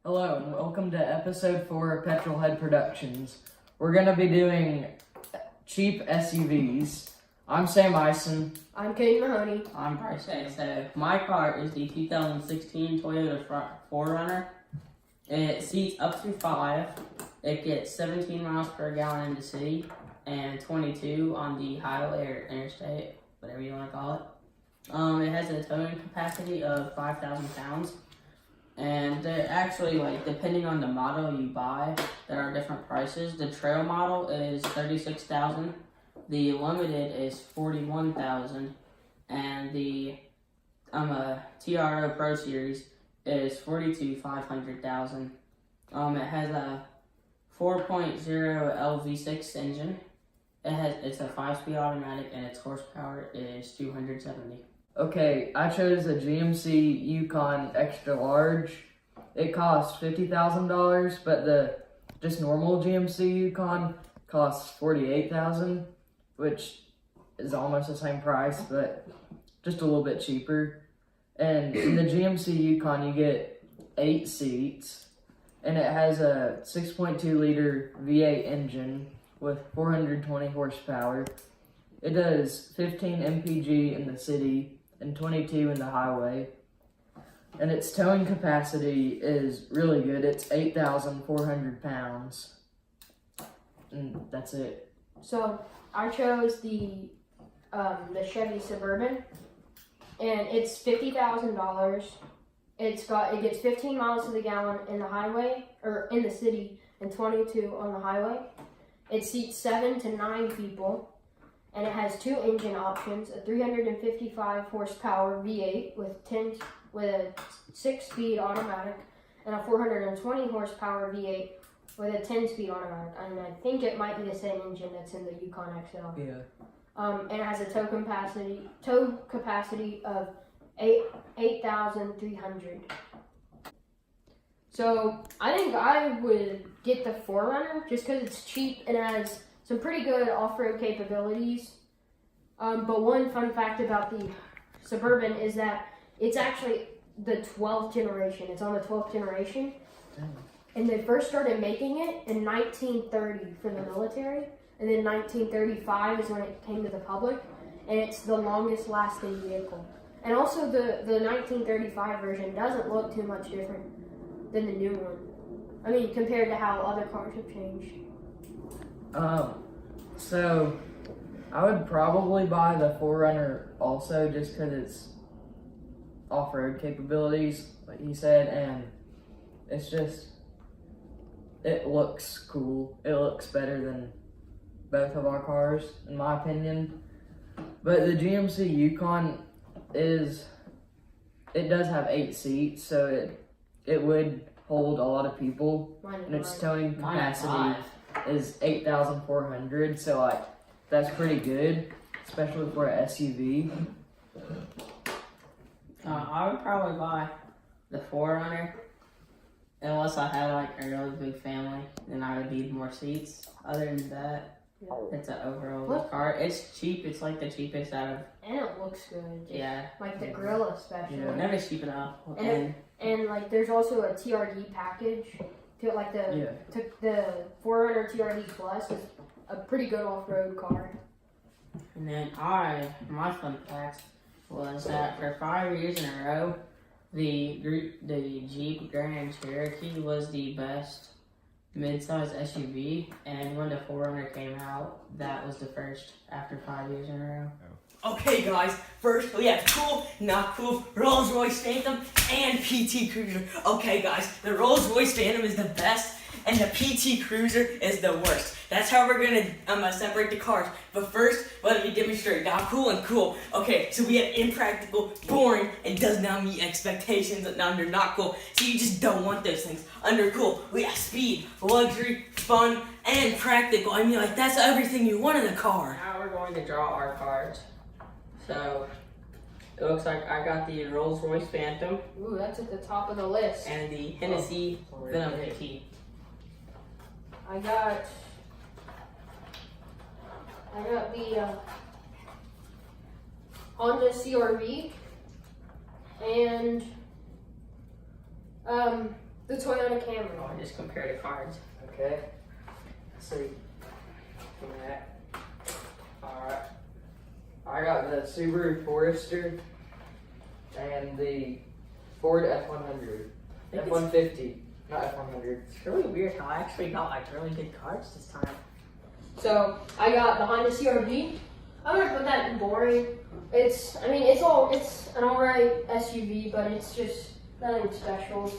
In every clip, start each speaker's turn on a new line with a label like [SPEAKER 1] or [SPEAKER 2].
[SPEAKER 1] Hello and welcome to episode 4 of Petrol Productions. We're going to be doing cheap SUVs. I'm Sam Ison.
[SPEAKER 2] I'm Kaden Mahoney.
[SPEAKER 3] I'm Brice Stidam. My car is the 2016 Toyota 4Runner. It seats up to 5. It gets 17 miles per gallon in the city and 22 on the highway or interstate, whatever you want to call it. It has a towing capacity of 5,000 pounds. And they're actually, like, depending on the model you buy, there are different prices. The trail model is $36,000. The limited is $41,000. And the TRO Pro Series is $42,500. It has a 4.0 LV6 engine. It's a 5-speed automatic, and its horsepower is 270.
[SPEAKER 1] Okay, I chose a GMC Yukon Extra Large. It costs $50,000, but the just normal GMC Yukon costs $48,000, which is almost the same price, but just a little bit cheaper. And in the GMC Yukon, you get 8 seats, and it has a 6.2 liter V8 engine with 420 horsepower. It does 15 mpg in the city and 22 in the highway, and its towing capacity is really good. It's 8,400 pounds, and that's it.
[SPEAKER 2] So I chose the Chevy Suburban, and it's $50,000. It gets 15 miles to the gallon in the highway or in the city and 22 on the highway. It seats 7 to 9 people. And it has 2 engine options: a 355 horsepower V8 with a 6-speed automatic, and a 420 horsepower V8 with a 10-speed automatic. And I think it might be the same engine that's in the Yukon XL.
[SPEAKER 1] Yeah.
[SPEAKER 2] And it has a tow capacity of 8,300. So I think I would get the 4Runner just because it's cheap and it has some pretty good off-road capabilities. But one fun fact about the Suburban is that it's actually the 12th generation. It's on the 12th generation. And they first started making it in 1930 for the military. And then 1935 is when it came to the public. And it's the longest lasting vehicle. And also the 1935 version doesn't look too much different than the new one. I mean, compared to how other cars have changed.
[SPEAKER 1] So I would probably buy the 4Runner also just because it's off-road capabilities, like he said, and it's just, it looks cool. It looks better than both of our cars, in my opinion. But the GMC Yukon it does have 8 seats, so it would hold a lot of people, and its towing capacity is 8,400, so like that's pretty good, especially for an SUV.
[SPEAKER 3] I would probably buy the 4Runner unless I had like a really big family, then I would need more seats. Other than that, it's an overall car. It's cheap. It's like the cheapest out of.
[SPEAKER 2] And it looks good.
[SPEAKER 3] Yeah.
[SPEAKER 2] Like the grill especially.
[SPEAKER 1] Yeah.
[SPEAKER 3] Never cheap enough.
[SPEAKER 2] And like there's also a TRD package to like the 4Runner TRD Plus is a pretty good off-road car.
[SPEAKER 3] And then my fun fact was that for 5 years in a row, the Jeep Grand Cherokee was the best mid-size SUV, and when the 4Runner came out, that was the first after 5 years in a row.
[SPEAKER 4] Okay guys, first we have cool, not cool, Rolls-Royce Phantom and PT Cruiser. Okay guys, the Rolls-Royce Phantom is the best and the PT Cruiser is the worst. That's how we're gonna separate the cars. But first, let me demonstrate not cool and cool. Okay, so we have impractical, boring, and does not meet expectations. And under not cool, so you just don't want those things. Under cool, we have speed, luxury, fun, and practical. I mean, like that's everything you want in a car.
[SPEAKER 3] Now we're going to draw our cards. So, it looks like I got the Rolls-Royce Phantom.
[SPEAKER 2] Ooh, that's at the top of the list.
[SPEAKER 3] And the Hennessy Venom PT.
[SPEAKER 2] I got the Honda CR-V and The Toyota Camry.
[SPEAKER 3] I just compare the cards.
[SPEAKER 1] Okay.
[SPEAKER 3] Let's see. Give me that.
[SPEAKER 1] Alright. I got the Subaru Forester and the Ford F100. F-150, not F100.
[SPEAKER 3] It's really weird how I actually got like really good cards this time.
[SPEAKER 2] So I got the Honda CR-V. I'm gonna put that in boring. It's an alright SUV, but it's just nothing special.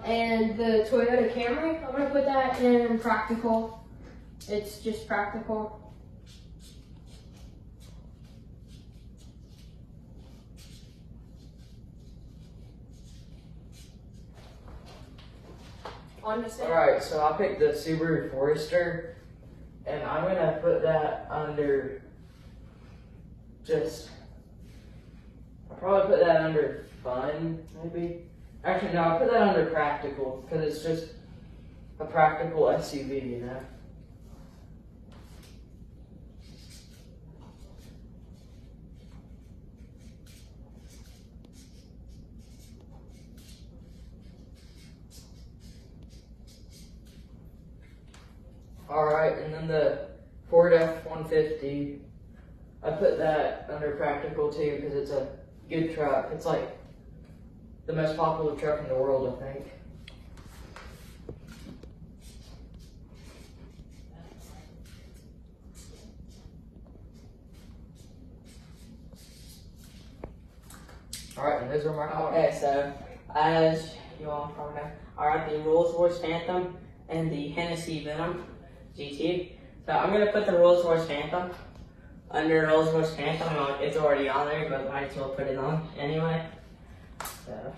[SPEAKER 2] And the Toyota Camry, I'm gonna put that in practical. It's just practical. Understand?
[SPEAKER 1] Alright, so I picked the Subaru Forester, and I'm gonna put that under I'll probably put that under fun, maybe. Actually, no, I'll put that under practical, because it's just a practical SUV, you know? Alright, and then the Ford F-150, I put that under practical too because it's a good truck. It's like the most popular truck in the world, I think. Alright, and those are my cars.
[SPEAKER 3] Okay, so as you all probably know, I got the Rolls-Royce Phantom and the Hennessy Venom GT. So I'm gonna put the Rolls-Royce Phantom under Rolls-Royce Phantom. It's already on there, but might as well put it on anyway. So.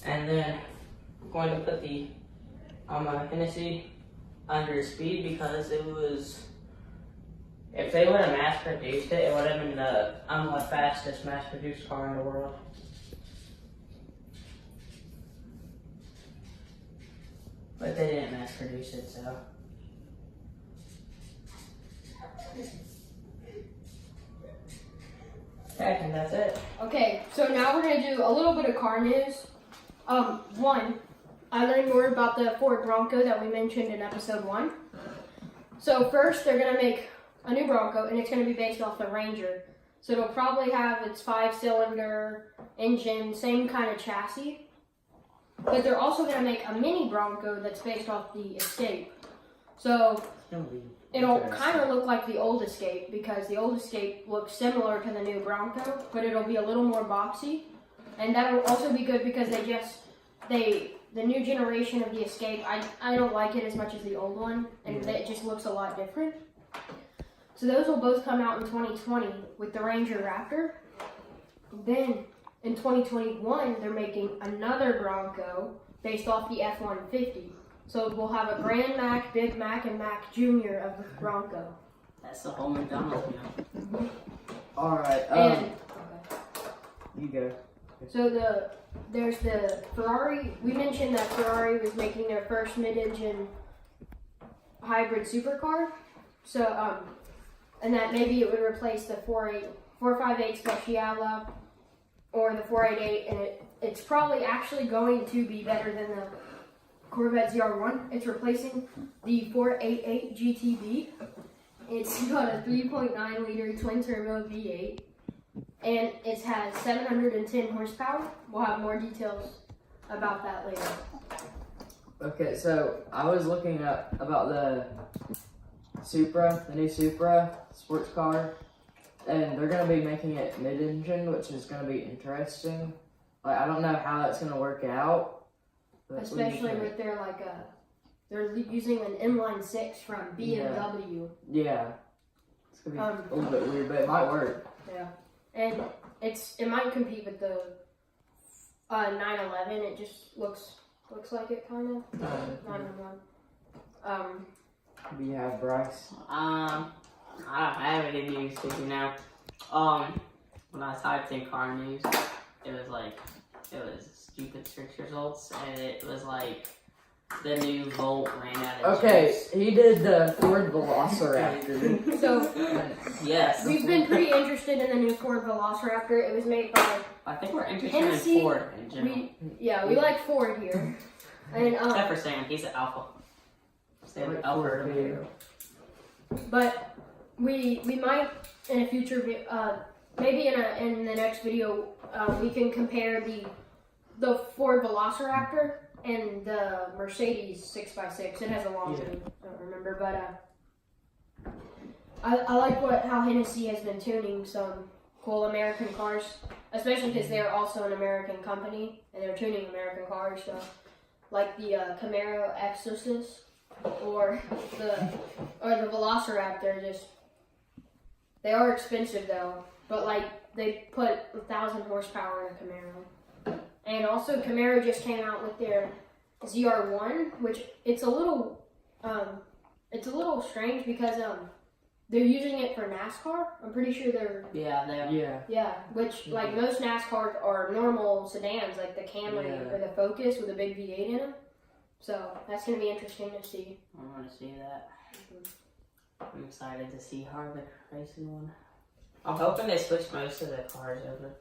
[SPEAKER 3] And then I'm going to put the Hennessy under speed because it was, if they would have mass produced it, it would have been the fastest mass produced car in the world. But they didn't mass produce it, so. Okay, and that's it.
[SPEAKER 2] Okay, so now we're gonna do a little bit of car news. One, I learned more about the Ford Bronco that we mentioned in episode 1. So first, they're gonna make a new Bronco, and it's gonna be based off the Ranger. So it'll probably have its 5-cylinder engine, same kind of chassis. But they're also gonna make a mini Bronco that's based off the Escape. So it'll kind of look like the old Escape because the old Escape looks similar to the new Bronco, but it'll be a little more boxy. And that'll also be good because the new generation of the Escape, I don't like it as much as the old one, and it just looks a lot different. So those will both come out in 2020 with the Ranger Raptor. Then in 2021, they're making another Bronco based off the F-150. So we'll have a Grand Mac, Big Mac, and Mac Jr. of the Bronco.
[SPEAKER 3] That's the whole McDonald's meal.
[SPEAKER 1] Alright,
[SPEAKER 2] And
[SPEAKER 1] you go.
[SPEAKER 2] so there's the Ferrari. We mentioned that Ferrari was making their first mid-engine hybrid supercar. So and that maybe it would replace the 458 Speciale or the 488, and it's probably actually going to be better than the Corvette ZR1. It's replacing the 488 GTB. It's got a 3.9 liter twin turbo V8, and it has 710 horsepower. We'll have more details about that later.
[SPEAKER 1] Okay, so I was looking up about the Supra, the new Supra sports car, and they're gonna be making it mid-engine, which is gonna be interesting. Like, I don't know how that's gonna work out, but
[SPEAKER 2] Especially with they're using an inline 6 from BMW.
[SPEAKER 1] Yeah, it's gonna be a little bit weird, but it might work.
[SPEAKER 2] Yeah, and it might compete with the 911. It just looks like it kind of. 911.
[SPEAKER 1] We have Brice.
[SPEAKER 3] I have any news to you now. when I typed in car news, it was stupid search results, and it was like the new Volt ran out of
[SPEAKER 1] Okay,
[SPEAKER 3] juice.
[SPEAKER 1] he did the Ford Velociraptor.
[SPEAKER 2] So
[SPEAKER 3] Yes.
[SPEAKER 2] we've been pretty interested in the new Ford Velociraptor. It was made by
[SPEAKER 3] I think we're interested
[SPEAKER 2] Hennessy.
[SPEAKER 3] in Ford in general.
[SPEAKER 2] We like Ford here, and
[SPEAKER 3] Except for Sam, he's an alpha. Sam,
[SPEAKER 1] Like
[SPEAKER 3] alpha.
[SPEAKER 1] Ford,
[SPEAKER 3] Romeo.
[SPEAKER 2] but we might in a future maybe in the next video we can compare the Ford Velociraptor and the Mercedes 6x6. It has a long name, I don't remember, but I like how Hennessy has been tuning some cool American cars, especially because they're also an American company and they're tuning American cars. So, like the Camaro Exodus or the Velociraptor. Just they are expensive though, but like they put 1,000 horsepower in a Camaro. And also Camaro just came out with their ZR1, which it's a little strange because they're using it for NASCAR. I'm pretty sure they're
[SPEAKER 3] Yeah, they are.
[SPEAKER 2] yeah, which like most NASCARs are normal sedans, like the Camry or the Focus with a big V8 in them. So that's gonna be interesting to see.
[SPEAKER 3] I want to see that. I'm excited to see Harvick racing one. I'm hoping they switch most of the cars over.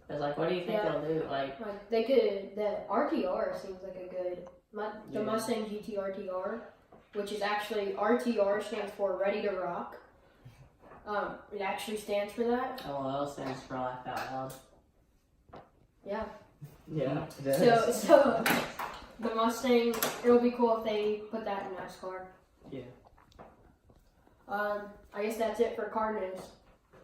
[SPEAKER 3] Cause like, what do you think they'll do? Like
[SPEAKER 2] They could. The RTR seems like a good. The Mustang GT RTR, which is actually RTR stands for Ready to Rock. It actually stands for that.
[SPEAKER 3] LOL stands for laugh out loud.
[SPEAKER 2] Yeah.
[SPEAKER 1] Yeah. It does.
[SPEAKER 2] So the Mustang. It'll be cool if they put that in NASCAR.
[SPEAKER 3] Yeah.
[SPEAKER 2] I guess that's it for car news.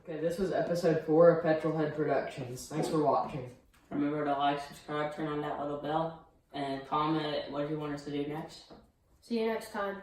[SPEAKER 1] Okay, this was episode 4 of Petrolhead Productions. Thanks for watching.
[SPEAKER 3] Remember to like, subscribe, turn on that little bell, and comment what you want us to do next.
[SPEAKER 2] See you next time.